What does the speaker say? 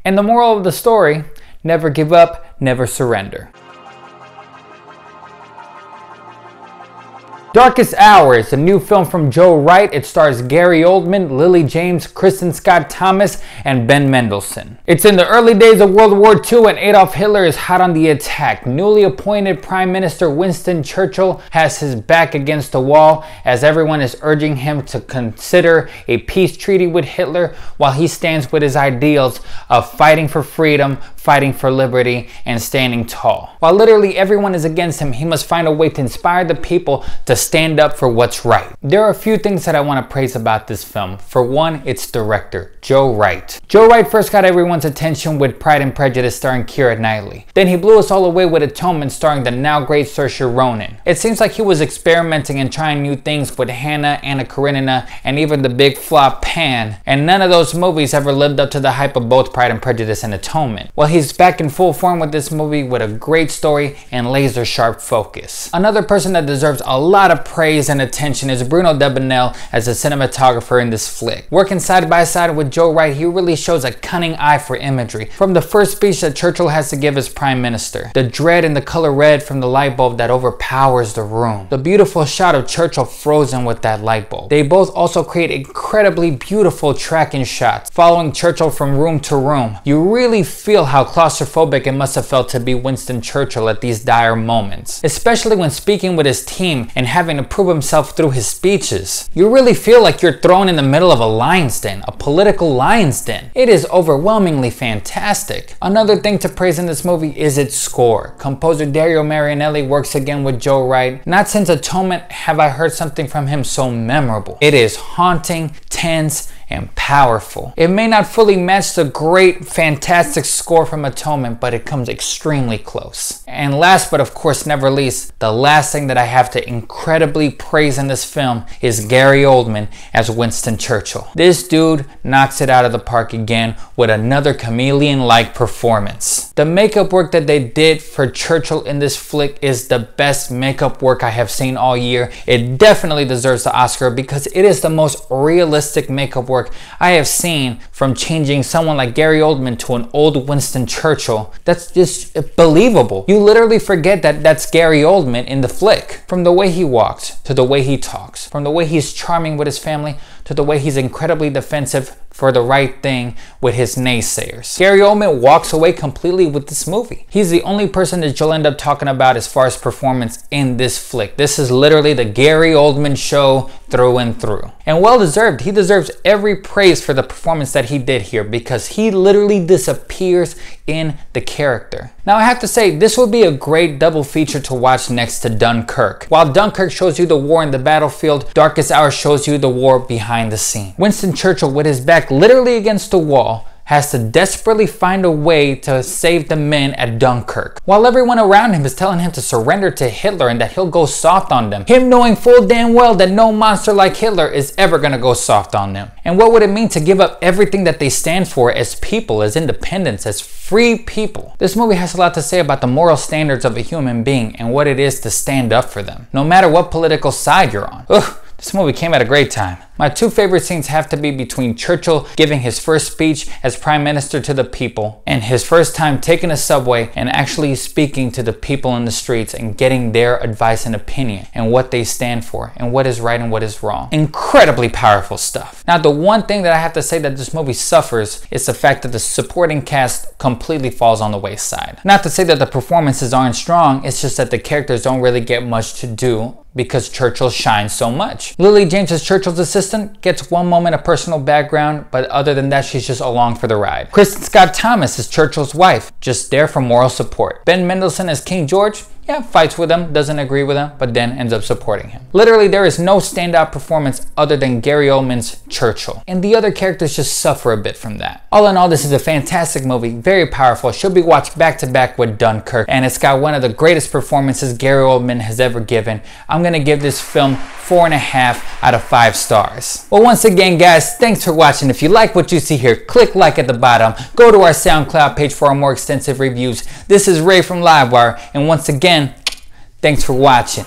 And the moral of the story, never give up, never surrender. Darkest Hours, a new film from Joe Wright. It stars Gary Oldman, Lily James, Kristen Scott Thomas, and Ben Mendelsohn. It's in the early days of World War II and Adolf Hitler is hot on the attack. Newly appointed Prime Minister Winston Churchill has his back against the wall as everyone is urging him to consider a peace treaty with Hitler while he stands with his ideals of fighting for freedom, fighting for liberty, and standing tall. While literally everyone is against him, he must find a way to inspire the people to stand up for what's right. There are a few things that I want to praise about this film. For one, its director, Joe Wright. Joe Wright first got everyone's attention with Pride and Prejudice starring Keira Knightley. Then he blew us all away with Atonement starring the now great Saoirse Ronan. It seems like he was experimenting and trying new things with Hannah, Anna Karenina, and even the big flop Pan, and none of those movies ever lived up to the hype of both Pride and Prejudice and Atonement. Well, he's back in full form with this movie with a great story and laser sharp focus. Another person that deserves a lot of praise and attention is Bruno Debanel as a cinematographer in this flick. Working side by side with Joe Wright, he really shows a cunning eye for imagery. From the first speech that Churchill has to give as Prime Minister, the dread in the color red from the light bulb that overpowers the room, the beautiful shot of Churchill frozen with that light bulb. They both also create incredibly beautiful tracking shots, following Churchill from room to room. You really feel how claustrophobic it must have felt to be Winston Churchill at these dire moments, especially when speaking with his team and having to prove himself through his speeches. You really feel like you're thrown in the middle of a lion's den, a political lion's den. It is overwhelmingly fantastic. Another thing to praise in this movie is its score. Composer Dario Marianelli works again with Joe Wright. Not since Atonement have I heard something from him so memorable. It is haunting, tense, and powerful. It may not fully match the great, fantastic score from Atonement, but it comes extremely close. And last but of course never least, the last thing that I have to incredibly praise in this film is Gary Oldman as Winston Churchill. This dude knocks it out of the park again with another chameleon-like performance. The makeup work that they did for Churchill in this flick is the best makeup work I have seen all year. It definitely deserves the Oscar because it is the most realistic makeup work I have seen, from changing someone like Gary Oldman to an old Winston Churchill. That's just believable. You literally forget that that's Gary Oldman in the flick. From the way he walks, to the way he talks, from the way he's charming with his family, to the way he's incredibly defensive for the right thing with his naysayers. Gary Oldman walks away completely with this movie. He's the only person that you'll end up talking about as far as performance in this flick. This is literally the Gary Oldman show through and through. And well deserved. He deserves every praise for the performance that he did here because he literally disappears in the character. Now I have to say, this would be a great double feature to watch next to Dunkirk. While Dunkirk shows you the war in the battlefield, Darkest Hour shows you the war behind the scene. Winston Churchill, with his back literally against the wall, has to desperately find a way to save the men at Dunkirk, while everyone around him is telling him to surrender to Hitler and that he'll go soft on them. Him knowing full damn well that no monster like Hitler is ever gonna go soft on them. And what would it mean to give up everything that they stand for as people, as independents, as free people? This movie has a lot to say about the moral standards of a human being and what it is to stand up for them, no matter what political side you're on. Ugh. This movie came at a great time. My two favorite scenes have to be between Churchill giving his first speech as Prime Minister to the people and his first time taking a subway and actually speaking to the people in the streets and getting their advice and opinion and what they stand for and what is right and what is wrong. Incredibly powerful stuff. Now, the one thing that I have to say that this movie suffers is the fact that the supporting cast completely falls on the wayside. Not to say that the performances aren't strong, it's just that the characters don't really get much to do because Churchill shines so much. Lily James as Churchill's assistant gets one moment of personal background, but other than that, she's just along for the ride. Kristen Scott Thomas is Churchill's wife, just there for moral support. Ben Mendelsohn as King George, yeah, fights with him, doesn't agree with him, but then ends up supporting him. Literally, there is no standout performance other than Gary Oldman's Churchill, and the other characters just suffer a bit from that. All in all, this is a fantastic movie, very powerful, should be watched back to back with Dunkirk, and it's got one of the greatest performances Gary Oldman has ever given. I'm gonna give this film 4.5 out of 5 stars. Well, once again, guys, thanks for watching. If you like what you see here, click like at the bottom. Go to our SoundCloud page for our more extensive reviews. This is Ray from LiveWire, and once again, thanks for watching.